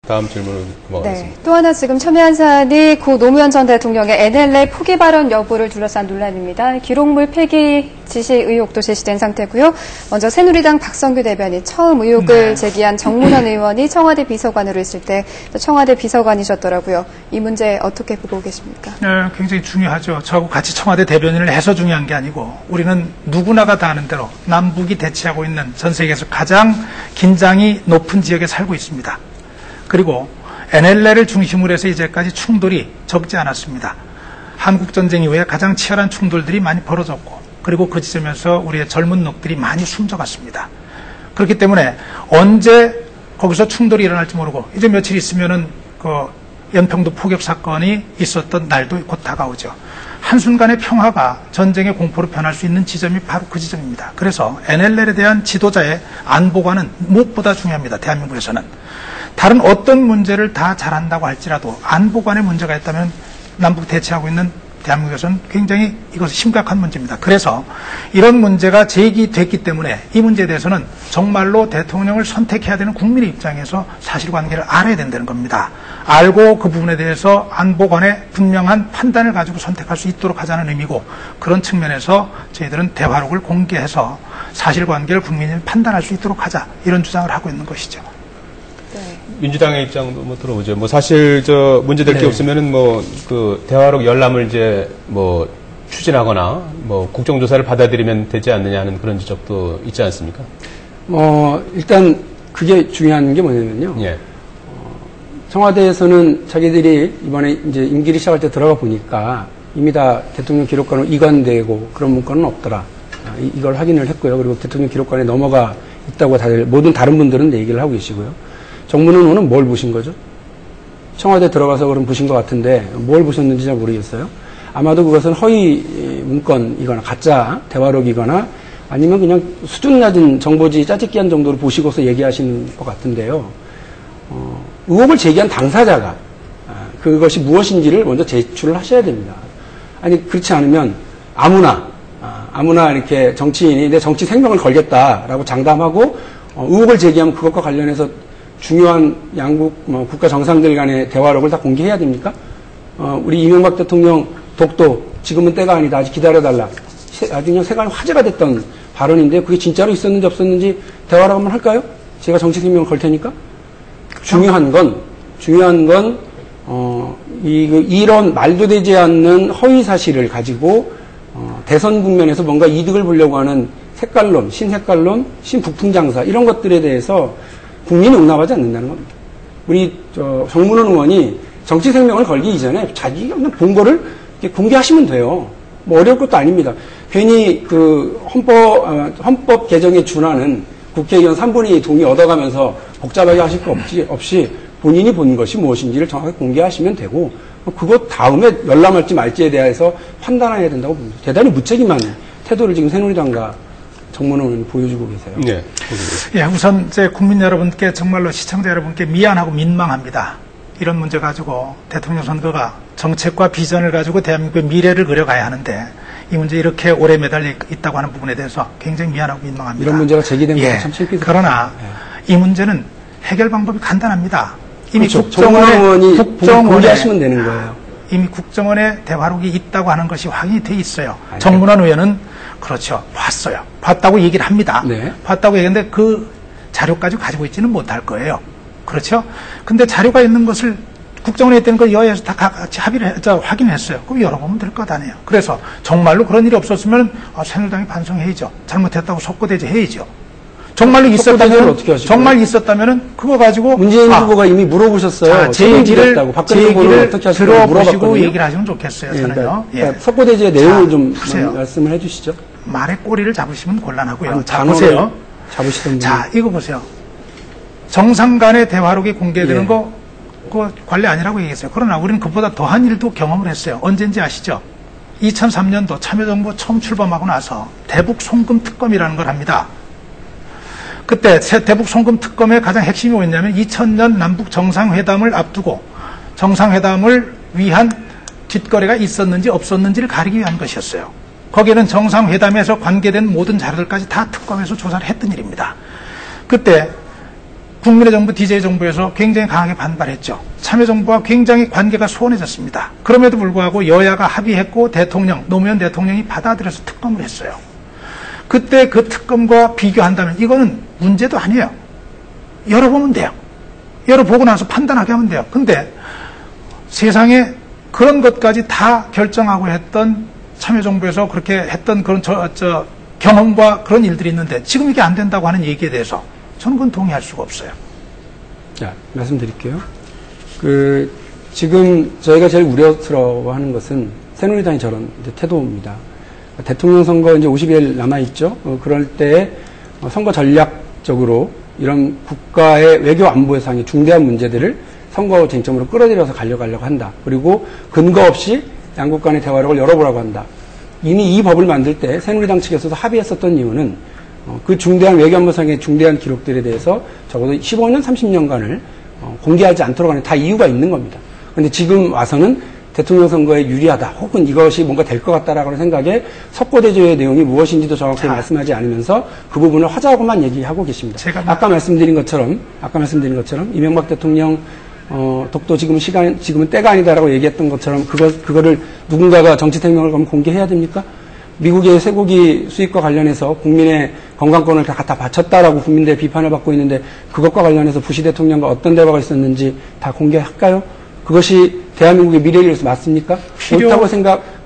다음 질문으로 넘어가겠습니다. 네, 또 하나 지금 첨예한 사안이 고 노무현 전 대통령의 NLL 포기 발언 여부를 둘러싼 논란입니다. 기록물 폐기 지시 의혹도 제시된 상태고요. 먼저 새누리당 박성규 대변인 처음 의혹을 제기한 정문원 의원이 청와대 비서관으로 있을 때 청와대 비서관이셨더라고요. 이 문제 어떻게 보고 계십니까? 네, 굉장히 중요하죠. 저하고 같이 청와대 대변인을 해서 중요한 게 아니고 우리는 누구나가 다 아는 대로 남북이 대치하고 있는 전 세계에서 가장 긴장이 높은 지역에 살고 있습니다. 그리고 NLL을 중심으로 해서 이제까지 충돌이 적지 않았습니다. 한국전쟁 이후에 가장 치열한 충돌들이 많이 벌어졌고 그리고 그 지점에서 우리의 젊은 놈들이 많이 숨져갔습니다. 그렇기 때문에 언제 거기서 충돌이 일어날지 모르고 이제 며칠 있으면은 그 연평도 포격 사건이 있었던 날도 곧 다가오죠. 한순간의 평화가 전쟁의 공포로 변할 수 있는 지점이 바로 그 지점입니다. 그래서 NLL에 대한 지도자의 안보관은 무엇보다 중요합니다. 대한민국에서는. 다른 어떤 문제를 다 잘한다고 할지라도 안보관에 문제가 있다면 남북 대치하고 있는 대한민국에서는 굉장히 이것은 심각한 문제입니다. 그래서 이런 문제가 제기됐기 때문에 이 문제에 대해서는 정말로 대통령을 선택해야 되는 국민의 입장에서 사실관계를 알아야 된다는 겁니다. 알고 그 부분에 대해서 안보관의 분명한 판단을 가지고 선택할 수 있도록 하자는 의미고 그런 측면에서 저희들은 대화록을 공개해서 사실관계를 국민이 판단할 수 있도록 하자 이런 주장을 하고 있는 것이죠. 민주당의 입장도 뭐 들어보죠. 뭐 사실 저 문제될 게 없으면은 뭐 그 대화록 열람을 이제 뭐 추진하거나 뭐 국정조사를 받아들이면 되지 않느냐는 그런 지적도 있지 않습니까? 일단 그게 중요한 게 뭐냐면요. 예. 청와대에서는 자기들이 이번에 이제 임기를 시작할 때 들어가 보니까 이미 다 대통령 기록관으로 이관되고 그런 문건은 없더라. 이걸 확인을 했고요. 그리고 대통령 기록관에 넘어가 있다고 다들 모든 다른 분들은 얘기를 하고 계시고요. 정문원 의원은 뭘 보신 거죠? 청와대 들어가서 그럼 보신 것 같은데 뭘 보셨는지 잘 모르겠어요. 아마도 그것은 허위 문건이거나 가짜 대화록이거나 아니면 그냥 수준 낮은 정보지 짜집기한 정도로 보시고서 얘기하시는 것 같은데요. 의혹을 제기한 당사자가 그것이 무엇인지를 먼저 제출을 하셔야 됩니다. 아니 그렇지 않으면 아무나 이렇게 정치인이 내 정치 생명을 걸겠다라고 장담하고 의혹을 제기하면 그것과 관련해서 중요한 양국 국가 정상들 간의 대화록을 다 공개해야 됩니까? 우리 이명박 대통령 독도 지금은 때가 아니다. 아직 기다려달라. 아주 그냥 세간에 화제가 됐던 발언인데 그게 진짜로 있었는지 없었는지 대화를 한번 할까요? 제가 정치 생명을 걸 테니까. 중요한 건 이런 말도 되지 않는 허위 사실을 가지고 대선 국면에서 뭔가 이득을 보려고 하는 색깔론, 신색깔론, 신북풍장사 이런 것들에 대해서 국민이 용납하지 않는다는 겁니다. 우리 정문원 의원이 정치 생명을 걸기 이전에 자기가 그냥 본 거를 공개하시면 돼요. 뭐 어려울 것도 아닙니다. 괜히 그 헌법 개정에 준하는 국회의원 3분의 2 동의 얻어가면서 복잡하게 하실 거 없이 본인이 본 것이 무엇인지를 정확하게 공개하시면 되고 그것 다음에 열람할지 말지에 대해서 판단해야 된다고 봅니다. 대단히 무책임한 태도를 지금 새누리당과 정문원은 보여주고 계세요. 네. 예, 우선 제 국민 여러분께 정말로 시청자 여러분께 미안하고 민망합니다. 이런 문제 가지고 대통령 선거가 정책과 비전을 가지고 대한민국의 미래를 그려가야 하는데 이 문제 이렇게 오래 매달려 있다고 하는 부분에 대해서 굉장히 미안하고 민망합니다. 이런 문제가 제기된 것은 참 창피해요. 그러나 이 문제는 해결 방법이 간단합니다. 이미 그렇죠. 국정원이 공개하시면 되는 거예요. 이미 국정원에 대화록이 있다고 하는 것이 확인이 돼 있어요. 정문원 의원은 그렇죠. 봤어요. 봤다고 얘기를 합니다. 네. 봤다고 얘기했는데 그 자료까지 가지고 있지는 못할 거예요. 그렇죠? 근데 자료가 있는 것을 국정원에 있다는 걸 여야에서 다 같이 확인했어요. 그럼 열어보면 될 것 아니에요. 그래서 정말로 그런 일이 없었으면 새누리당이 반성해야죠. 잘못했다고 속고대지 해야죠. 정말로 있었다면 정말 있었다면은 그거 가지고 문재인 후보가 이미 물어보셨어요. 제 얘기를 어떻게 들어보시고 얘기를 하시면 좋겠어요. 저는요. 그러니까 속고대지의 내용을 좀 말씀을 해주시죠. 말의 꼬리를 잡으시면 곤란하고요. 자, 보세요. 잡으시던 자, 이거 보세요. 정상 간의 대화록이 공개되는 거 그거 관례 아니라고 얘기했어요. 그러나 우리는 그보다 더한 일도 경험을 했어요. 언젠지 아시죠? 2003년도 참여정부 처음 출범하고 나서 대북 송금 특검이라는 걸 합니다. 그때 대북 송금 특검의 가장 핵심이 뭐였냐면 2000년 남북 정상회담을 앞두고 정상회담을 위한 뒷거래가 있었는지 없었는지를 가리기 위한 것이었어요. 거기에는 정상회담에서 관계된 모든 자료들까지 다 특검에서 조사를 했던 일입니다. 그때 국민의 정부, DJ 정부에서 굉장히 강하게 반발했죠. 참여정부와 굉장히 관계가 소원해졌습니다. 그럼에도 불구하고 여야가 합의했고 노무현 대통령이 받아들여서 특검을 했어요. 그때 그 특검과 비교한다면 이거는 문제도 아니에요. 열어보면 돼요. 열어보고 나서 판단하게 하면 돼요. 근데 세상에 그런 것까지 다 결정하고 했던 참여정부에서 그렇게 했던 그런 경험과 그런 일들이 있는데 지금 이게 안 된다고 하는 얘기에 대해서 저는 그건 동의할 수가 없어요. 자, 말씀드릴게요. 지금 저희가 제일 우려스러워하는 것은 새누리당이 저런 태도입니다. 대통령 선거 이제 50일 남아있죠. 그럴 때 선거 전략적으로 이런 국가의 외교 안보상의 중대한 문제들을 선거 쟁점으로 끌어들여서 가려고 한다. 그리고 근거 없이 양국 간의 대화력을 열어보라고 한다. 이미 이 법을 만들 때 새누리당 측에서도 합의했었던 이유는 그 중대한 외교안보상의 중대한 기록들에 대해서 적어도 15년, 30년간을 공개하지 않도록 하는 다 이유가 있는 겁니다. 그런데 지금 와서는 대통령 선거에 유리하다, 혹은 이것이 뭔가 될 것 같다라고 하는 생각에 석고대조의 내용이 무엇인지도 정확히 말씀하지 않으면서 그 부분을 화자하고만 얘기하고 계십니다. 아까 말씀드린 것처럼 이명박 대통령 독도 지금은 때가 아니다라고 얘기했던 것처럼 그거를 누군가가 정치생명을 공개해야 됩니까? 미국의 쇠고기 수입과 관련해서 국민의 건강권을 다 갖다 바쳤다라고 국민들의 비판을 받고 있는데 그것과 관련해서 부시 대통령과 어떤 대화가 있었는지 다 공개할까요? 그것이 대한민국의 미래를 위해서 맞습니까? 옳다고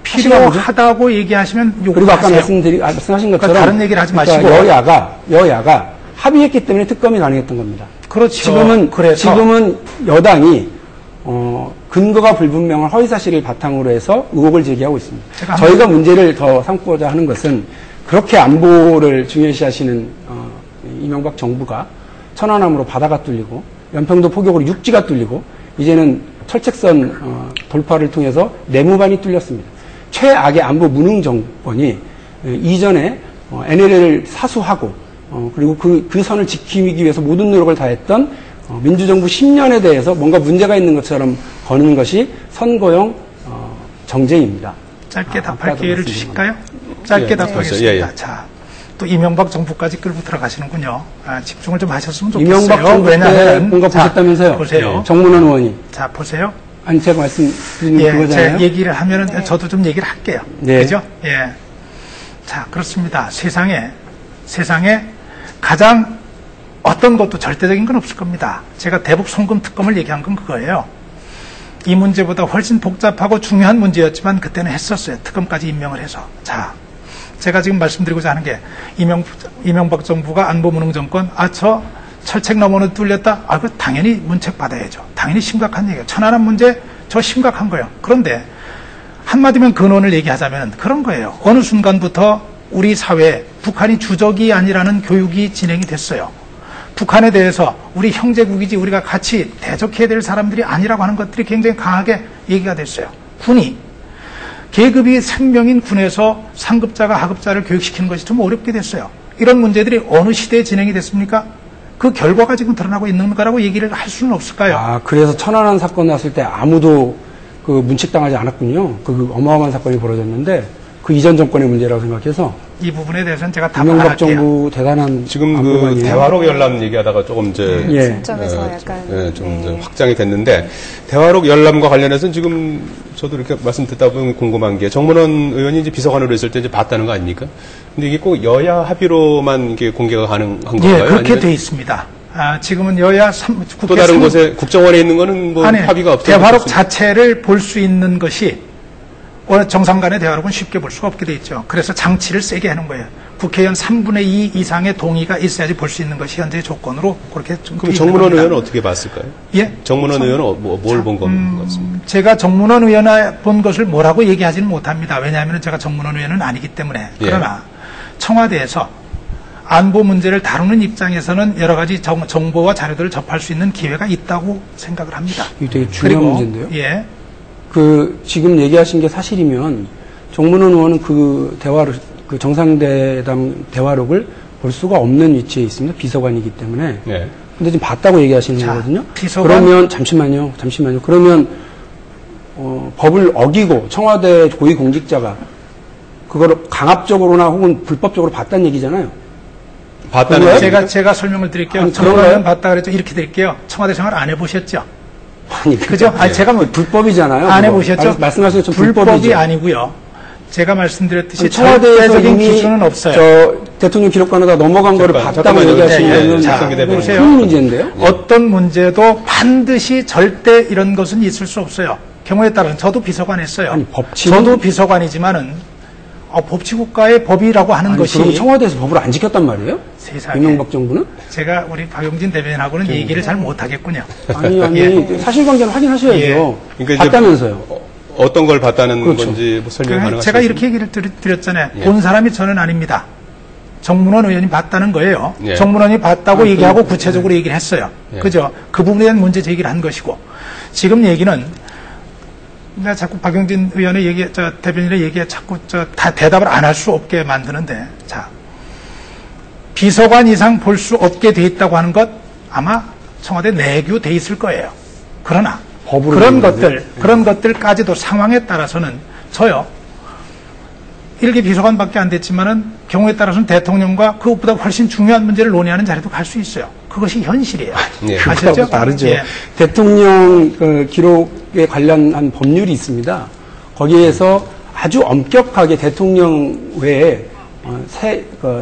필요하다고 얘기하시면 그리고 아까 말씀하신 것처럼 다른 얘기를 하지 마시고 여야가 합의했기 때문에 특검이 가능했던 겁니다. 그렇죠. 지금은 여당이 근거가 불분명한 허위사실을 바탕으로 해서 의혹을 제기하고 있습니다. 저희가 문제를 더 삼고자 하는 것은 그렇게 안보를 중요시하시는 이명박 정부가 천안함으로 바다가 뚫리고 연평도 포격으로 육지가 뚫리고 이제는 철책선 돌파를 통해서 내무반이 뚫렸습니다. 최악의 안보 무능 정권이 이전에 NLL을 사수하고 그리고 그 선을 지키기 위해서 모든 노력을 다했던 민주정부 10년에 대해서 뭔가 문제가 있는 것처럼 거는 것이 선거용 정쟁입니다. 짧게 답할 기회를 주실까요? 짧게 답하겠습니다. 예. 자, 또 이명박 정부까지 끌고 들어가시는군요. 집중을 좀 하셨으면 좋겠어요. 이명박 정부 때 뭔가 보셨다면서요? 보세요. 정문원 의원이. 자, 보세요. 아니, 제가 말씀드린 그거잖아요. 제 얘기를 하면은 저도 좀 얘기를 할게요. 네. 그죠? 예. 자, 그렇습니다. 세상에 가장 어떤 것도 절대적인 건 없을 겁니다. 제가 대북 송금 특검을 얘기한 건 그거예요. 이 문제보다 훨씬 복잡하고 중요한 문제였지만 그때는 했었어요. 특검까지 임명을 해서. 자, 제가 지금 말씀드리고자 하는 게 이명박 정부가 안보무능 정권, 저 철책 너머는 뚫렸다? 그 당연히 문책 받아야죠. 당연히 심각한 얘기예요. 천안함 문제, 저 심각한 거예요. 그런데 한마디면 근원을 얘기하자면 그런 거예요. 어느 순간부터 우리 사회에 북한이 주적이 아니라는 교육이 진행이 됐어요. 북한에 대해서 우리 형제국이지 우리가 같이 대적해야 될 사람들이 아니라고 하는 것들이 굉장히 강하게 얘기가 됐어요. 군이 계급이 생명인 군에서 상급자가 하급자를 교육시키는 것이 좀 어렵게 됐어요. 이런 문제들이 어느 시대에 진행이 됐습니까? 그 결과가 지금 드러나고 있는 거라고 얘기를 할 수는 없을까요? 그래서 천안함 사건 났을 때 아무도 문책당하지 않았군요. 그 어마어마한 사건이 벌어졌는데 그 이전 정권의 문제라고 생각해서 이 부분에 대해서는 제가 답을 이명박 정부 대단한 지금 대화록 열람 얘기하다가 조금 이제 점에서 약간 좀 확장이 됐는데 대화록 열람과 관련해서는 지금 저도 이렇게 말씀 듣다 보면 궁금한 게 정문원 의원이 이제 비서관으로 있을 때 이제 봤다는 거 아닙니까? 근데 이게 꼭 여야 합의로만 이게 공개가 가능한 건가요? 그렇게 돼 있습니다. 지금은 여야 또 다른 곳에 국정원에 있는 거는 합의가 없죠. 대화록 자체를 볼 수 있는 것이 정상 간의 대화록은 쉽게 볼 수가 없게 돼 있죠. 그래서 장치를 세게 하는 거예요. 국회의원 3분의 2 이상의 동의가 있어야지 볼 수 있는 것이 현재의 조건으로 그렇게 좀. 그럼 정문원 의원은 어떻게 봤을까요? 예? 정문원 의원은 뭘 본 겁니까? 제가 정문원 의원이 본 것을 뭐라고 얘기하지는 못합니다. 왜냐하면 제가 정문원 의원은 아니기 때문에. 그러나 청와대에서 안보 문제를 다루는 입장에서는 여러 가지 정보와 자료들을 접할 수 있는 기회가 있다고 생각을 합니다. 이게 되게 중요한 문제인데요. 예. 지금 얘기하신 게 사실이면 정문원 의원은 그 정상회담 대화록을 볼 수가 없는 위치에 있습니다. 비서관이기 때문에. 네. 근데 지금 봤다고 얘기하시는 거거든요. 비서관. 그러면 잠시만요. 그러면 법을 어기고 청와대 고위공직자가 그거를 강압적으로나 혹은 불법적으로 봤다는 얘기잖아요. 봤다는 그런가요? 얘기죠? 제가 설명을 드릴게요. 아니, 청와대는 그런가요? 봤다 그랬죠. 이렇게 드릴게요. 청와대 생활 안 해보셨죠? 아니, 그죠? 아니, 제가 뭐 불법이잖아요. 안 그거. 해보셨죠? 말씀하신 것처럼 불법이 불법이죠. 아니고요. 제가 말씀드렸듯이 청와대에서 절대적인 이미 기준은 없어요. 저 대통령 기록관에다 넘어간 거를 봤다고 잠깐만요. 얘기하시는 예, 예. 거는 자, 보세요. 큰 문제인데요. 어떤 문제도 반드시 절대 이런 것은 있을 수 없어요. 경우에 따라서 저도 비서관 했어요. 아니, 법치는- 저도 비서관이지만은 법치국가의 법이라고 하는 아니, 것이 그럼 청와대에서 법을 안 지켰단 말이에요? 세상에 이명박 정부는? 제가 우리 박용진 대변인하고는 얘기를 잘 못하겠군요. 아니, 예. 사실관계는 확인하셔야죠. 예. 그러니까 이제 봤다면서요. 어떤 걸 봤다는 그렇죠. 건지 뭐 설명 가능하실까요? 제가 이렇게 얘기를 드렸잖아요. 예. 본 사람이 저는 아닙니다. 정문원 의원이 봤다는 거예요. 예. 정문원이 봤다고 얘기하고 구체적으로 얘기를 했어요. 예. 그죠? 그 부분에 대한 문제 제기를 한 것이고 지금 얘기는 내가 자꾸 박용진 의원의 얘기, 대변인의 얘기에 자꾸 다 대답을 안 할 수 없게 만드는데, 자, 비서관 이상 볼 수 없게 돼 있다고 하는 것 아마 청와대 내규 돼 있을 거예요. 그러나 법으로 그런 것들까지도 상황에 따라서는 저요. 일개 비서관밖에 안 됐지만은 경우에 따라서는 대통령과 그것보다 훨씬 중요한 문제를 논의하는 자리도 갈 수 있어요. 그것이 현실이에요. 예. 아시죠? 그거하고 다르죠. 예. 대통령 기록에 관련한 법률이 있습니다. 거기에서 아주 엄격하게 대통령 외에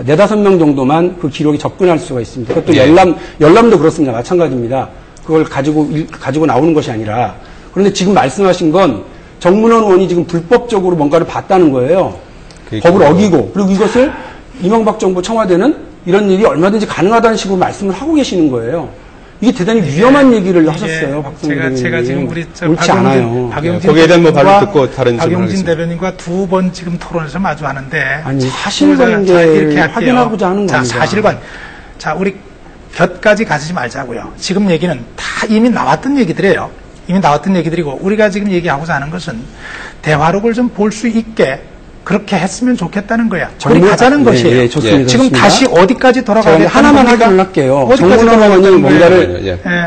네다섯 명 정도만 그 기록에 접근할 수가 있습니다. 그것도 예. 열람도 그렇습니다. 마찬가지입니다. 그걸 가지고 나오는 것이 아니라. 그런데 지금 말씀하신 건 정문원 의원이 지금 불법적으로 뭔가를 봤다는 거예요. 법을 어기고. 그리고 이것을 이명박 정부 청와대는 이런 일이 얼마든지 가능하다는 식으로 말씀을 하고 계시는 거예요. 이게 대단히 위험한 얘기를 하셨어요. 제가 지금 우리 옳지 않아요. 박용진 거기에 대한 뭐 대변인과 발언 듣고 다른 질문 박용진 하겠습니다. 대변인과 두 번 지금 토론에서 마주하는데 아니, 자, 사실관계를 이렇게 할게요. 확인하고자 하는 자, 겁니다. 사실관. 자, 우리 곁까지 가지 말자고요. 지금 얘기는 다 이미 나왔던 얘기들이에요. 이미 나왔던 얘기들이고 우리가 지금 얘기하고자 하는 것은 대화록을 좀 볼 수 있게 그렇게 했으면 좋겠다는 거야. 그리 가자는 것이에요. 예, 좋습니다. 지금 좋습니다. 다시 어디까지 돌아가야 제가 하나만 확인을 할게요. 정문원 의원이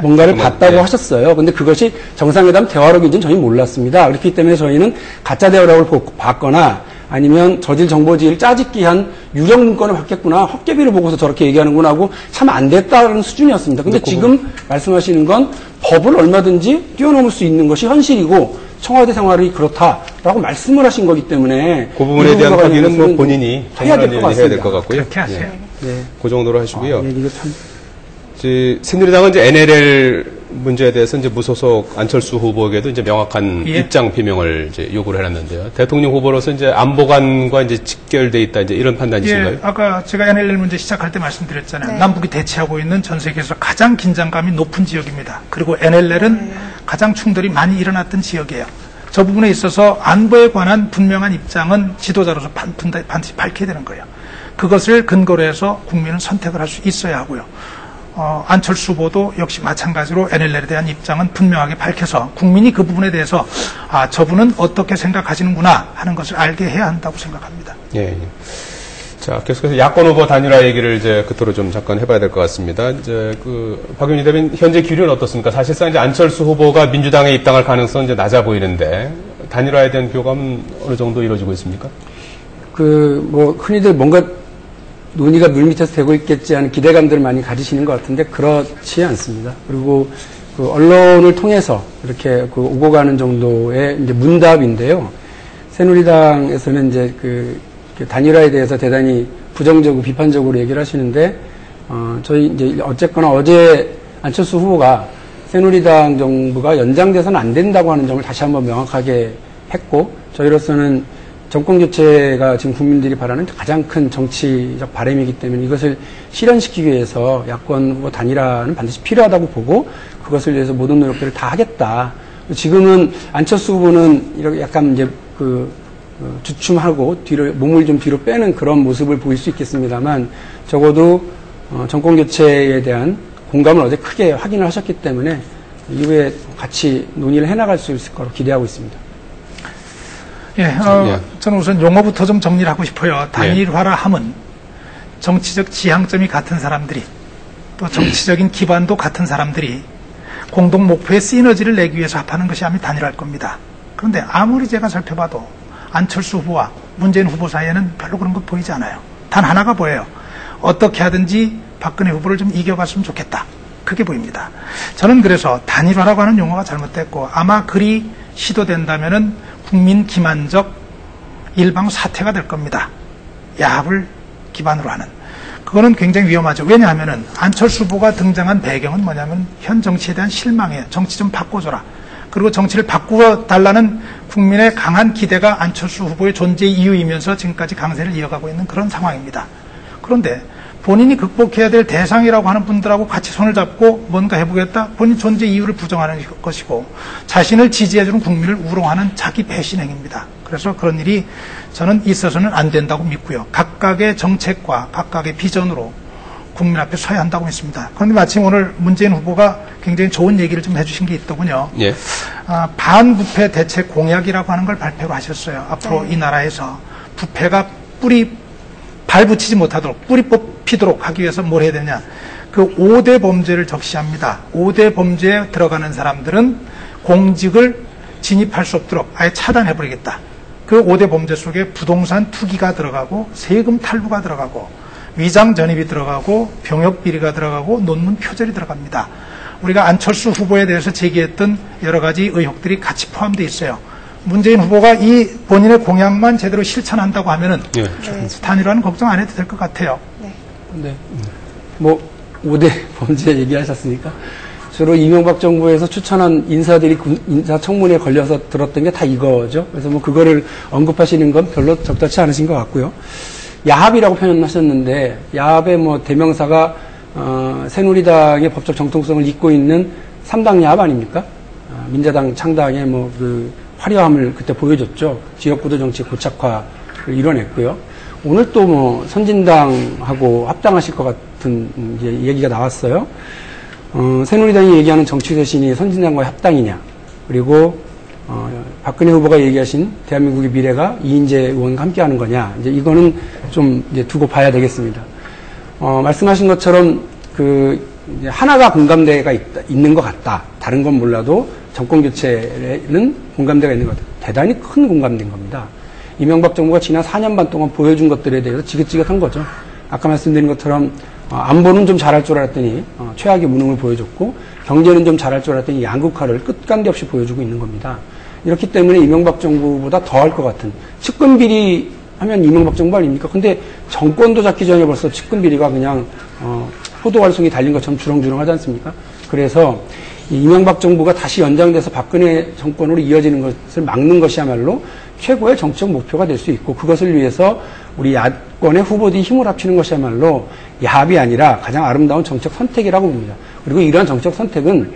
뭔가를 봤다고 하셨어요. 근데 그것이 정상회담 대화록인지는 저희는 몰랐습니다. 그렇기 때문에 저희는 가짜 대화록을 봤거나 아니면 저질 정보지를 짜집기 한 유령 문건을 받겠구나, 헛개비를 보고서 저렇게 얘기하는구나 하고 참 안 됐다는 수준이었습니다. 근데 지금 말씀하시는 건 법을 얼마든지 뛰어넘을 수 있는 것이 현실이고 청와대 생활이 그렇다라고 말씀을 하신 거기 때문에 그 부분에 대한 확인은 뭐 본인이 해야 될 것 해야 될 것 같습니다. 같고요. 그렇게 하세요. 네. 그 정도로 하시고요. 예, 이거 참. 이제 새누리당은 이제 NLL 문제에 대해서 이제 무소속 안철수 후보에게도 이제 명확한 예. 입장 표명을 이제 요구를 해놨는데요. 대통령 후보로서 이제 안보관과 이제 직결돼 있다 이제 이런 판단이신가요? 예, 아까 제가 NLL 문제 시작할 때 말씀드렸잖아요. 네. 남북이 대치하고 있는 전 세계에서 가장 긴장감이 높은 지역입니다. 그리고 NLL은 가장 충돌이 많이 일어났던 지역이에요. 저 부분에 있어서 안보에 관한 분명한 입장은 지도자로서 반드시 밝혀야 되는 거예요. 그것을 근거로 해서 국민은 선택을 할 수 있어야 하고요. 안철수 후보도 역시 마찬가지로 NLL에 대한 입장은 분명하게 밝혀서 국민이 그 부분에 대해서 저분은 어떻게 생각하시는구나 하는 것을 알게 해야 한다고 생각합니다. 예. 예. 자, 계속해서 야권 후보 단일화 얘기를 이제 끝으로 좀 잠깐 해봐야 될 것 같습니다. 이제 박용진 대변인 현재 기류는 어떻습니까? 사실상 이제 안철수 후보가 민주당에 입당할 가능성은 이제 낮아 보이는데 단일화에 대한 교감은 어느 정도 이루어지고 있습니까? 흔히들 뭔가 논의가 물밑에서 되고 있겠지 하는 기대감들을 많이 가지시는 것 같은데 그렇지 않습니다. 그리고 언론을 통해서 이렇게 오고 가는 정도의 이제 문답인데요. 새누리당에서는 이제 단일화에 대해서 대단히 부정적으로 비판적으로 얘기를 하시는데 저희 이제 어쨌거나 어제 안철수 후보가 새누리당 정부가 연장돼서는 안 된다고 하는 점을 다시 한번 명확하게 했고 저희로서는 정권 교체가 지금 국민들이 바라는 가장 큰 정치적 바람이기 때문에 이것을 실현시키기 위해서 야권 후보 단일화는 반드시 필요하다고 보고 그것을 위해서 모든 노력들을 다 하겠다. 지금은 안철수 후보는 이렇게 약간 이제 주춤하고 몸을 좀 뒤로 빼는 그런 모습을 보일 수 있겠습니다만 적어도 정권 교체에 대한 공감을 어제 크게 확인을 하셨기 때문에 이후에 같이 논의를 해나갈 수 있을 거로 기대하고 있습니다. 예, 저는 우선 용어부터 좀 정리를 하고 싶어요. 단일화라 함은 정치적 지향점이 같은 사람들이 또 정치적인 기반도 같은 사람들이 공동 목표의 시너지를 내기 위해서 합하는 것이 아마 단일화일 겁니다. 그런데 아무리 제가 살펴봐도 안철수 후보와 문재인 후보 사이에는 별로 그런 것 보이지 않아요. 단 하나가 보여요. 어떻게 하든지 박근혜 후보를 좀 이겨봤으면 좋겠다. 그게 보입니다. 저는 그래서 단일화라고 하는 용어가 잘못됐고 아마 그리 시도된다면은 국민 기만적 일방 사퇴가 될 겁니다. 야합을 기반으로 하는. 그거는 굉장히 위험하죠. 왜냐하면은 안철수 후보가 등장한 배경은 뭐냐면 현 정치에 대한 실망이에요. 정치 좀 바꿔줘라. 그리고 정치를 바꾸어 달라는 국민의 강한 기대가 안철수 후보의 존재 이유이면서 지금까지 강세를 이어가고 있는 그런 상황입니다. 그런데 본인이 극복해야 될 대상이라고 하는 분들하고 같이 손을 잡고 뭔가 해보겠다? 본인 존재 이유를 부정하는 것이고 자신을 지지해주는 국민을 우롱하는 자기 배신 행위입니다. 그래서 그런 일이 저는 있어서는 안 된다고 믿고요. 각각의 정책과 각각의 비전으로 국민 앞에 서야 한다고 믿습니다. 그런데 마침 오늘 문재인 후보가 굉장히 좋은 얘기를 좀 해주신 게 있더군요. 예. 반부패 대책 공약이라고 하는 걸 발표를 하셨어요. 앞으로 이 나라에서 부패가 발붙이지 못하도록 뿌리 뽑히도록 하기 위해서 뭘 해야 되냐. 그 5대 범죄를 적시합니다. 5대 범죄에 들어가는 사람들은 공직을 진입할 수 없도록 아예 차단해버리겠다. 그 5대 범죄 속에 부동산 투기가 들어가고 세금 탈루가 들어가고 위장 전입이 들어가고 병역 비리가 들어가고 논문 표절이 들어갑니다. 우리가 안철수 후보에 대해서 제기했던 여러 가지 의혹들이 같이 포함되어 있어요. 문재인 후보가 이 본인의 공약만 제대로 실천한다고 하면은 단일화는 걱정 안 해도 될 것 같아요. 네. 뭐 5대 범죄 얘기하셨으니까 주로 이명박 정부에서 추천한 인사들이 인사청문회에 걸려서 들었던 게 다 이거죠. 그래서 뭐 그거를 언급하시는 건 별로 적절치 않으신 것 같고요. 야합이라고 표현하셨는데 야합의 뭐 대명사가 새누리당의 법적 정통성을 잇고 있는 3당 야합 아닙니까? 민자당 창당의 뭐 그 화려함을 그때 보여줬죠. 지역구도 정치 고착화를 이뤄냈고요. 오늘 또 뭐 선진당하고 합당하실 것 같은 이제 얘기가 나왔어요. 새누리당이 얘기하는 정치 쇄신이 선진당과의 합당이냐, 그리고 박근혜 후보가 얘기하신 대한민국의 미래가 이인재 의원과 함께하는 거냐, 이제 이거는 좀 이제 두고 봐야 되겠습니다. 말씀하신 것처럼 이제 하나가 공감대가 있는 것 같다. 다른 건 몰라도 정권 교체는 공감대가 있는 것 같다. 대단히 큰 공감대인 겁니다. 이명박 정부가 지난 4년 반 동안 보여준 것들에 대해서 지긋지긋한 거죠. 아까 말씀드린 것처럼 안보는 좀 잘할 줄 알았더니 최악의 무능을 보여줬고, 경제는 좀 잘할 줄 알았더니 양극화를 끝간데 없이 보여주고 있는 겁니다. 이렇기 때문에 이명박 정부보다 더 할 것 같은, 측근 비리 하면 이명박 정부 아닙니까? 근데 정권도 잡기 전에 벌써 측근 비리가 그냥 포도활송이 달린 것처럼 주렁주렁 하지 않습니까? 그래서 이명박 정부가 다시 연장돼서 박근혜 정권으로 이어지는 것을 막는 것이야말로 최고의 정치적 목표가 될 수 있고, 그것을 위해서 우리 야권의 후보들이 힘을 합치는 것이야말로 야합이 아니라 가장 아름다운 정책 선택이라고 봅니다. 그리고 이러한 정책 선택은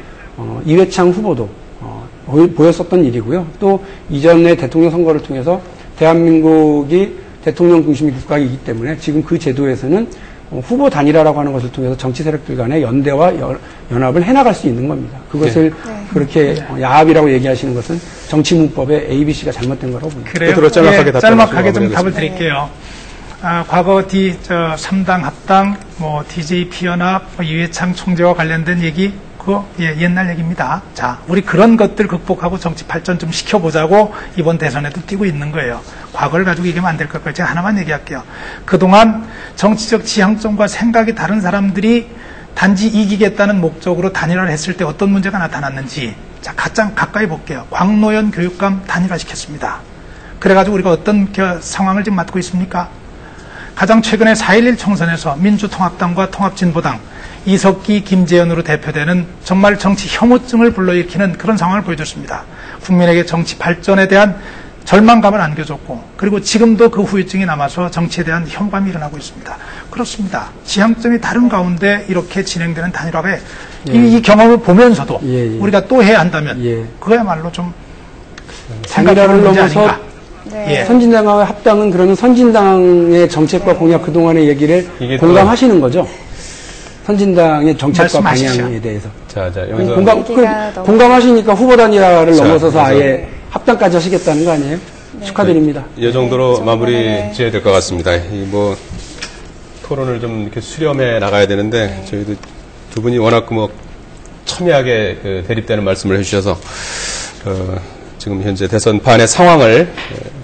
이회창 후보도 보였었던 일이고요. 또 이전의 대통령 선거를 통해서 대한민국이 대통령 중심의 국가이기 때문에 지금 그 제도에서는 후보 단일화라고 하는 것을 통해서 정치 세력들 간의 연대와 연합을 해나갈 수 있는 겁니다. 그것을 그렇게 야합이라고 얘기하시는 것은 정치 문법의 ABC가 잘못된 거라고 봅니다. 그래요. 짤막하게 좀 답을 드릴게요. 과거 3당 합당, DJ 피연합, 이회창 총재와 관련된 얘기, 그거 옛날 얘기입니다. 자, 우리 그런 것들 극복하고 정치 발전 좀 시켜보자고 이번 대선에도 뛰고 있는 거예요. 과거를 가지고 얘기하면 안 될 것 같아요. 제가 하나만 얘기할게요. 그동안 정치적 지향점과 생각이 다른 사람들이 단지 이기겠다는 목적으로 단일화를 했을 때 어떤 문제가 나타났는지, 자, 가장 가까이 볼게요. 광노현 교육감 단일화시켰습니다. 그래가지고 우리가 어떤 상황을 지금 맞고 있습니까? 가장 최근에 4.11 총선에서 민주통합당과 통합진보당, 이석기, 김재현으로 대표되는 정말 정치 혐오증을 불러일으키는 그런 상황을 보여줬습니다. 국민에게 정치 발전에 대한 절망감을 안겨줬고, 그리고 지금도 그 후유증이 남아서 정치에 대한 혐오감이 일어나고 있습니다. 그렇습니다. 지향점이 다른 가운데 이렇게 진행되는 단일화가 이 경험을 보면서도 우리가 또 해야 한다면 그거야말로 좀 단일화를 넘어서 선진당과의 합당은 그러면 선진당의 정책과 공약 그동안의 얘기를 공감하시는 거죠? 선진당의 정책과 방향에 대해서. 자, 여기서. 공감하시니까 후보 단일화를 넘어서서 아예 합당까지 하시겠다는 거 아니에요? 축하드립니다. 이 정도로 마무리 지어야 될 것 같습니다. 토론을 좀 이렇게 수렴해 나가야 되는데, 저희도 두 분이 워낙 첨예하게 대립되는 말씀을 해주셔서, 지금 현재 대선판의 상황을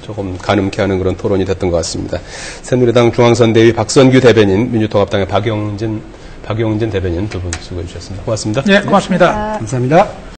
조금 가늠케 하는 그런 토론이 됐던 것 같습니다. 새누리당 중앙선대위 박선규 대변인, 민주통합당의 박용진 대변인 두 분 수고해 주셨습니다. 고맙습니다. 네, 고맙습니다. 감사합니다.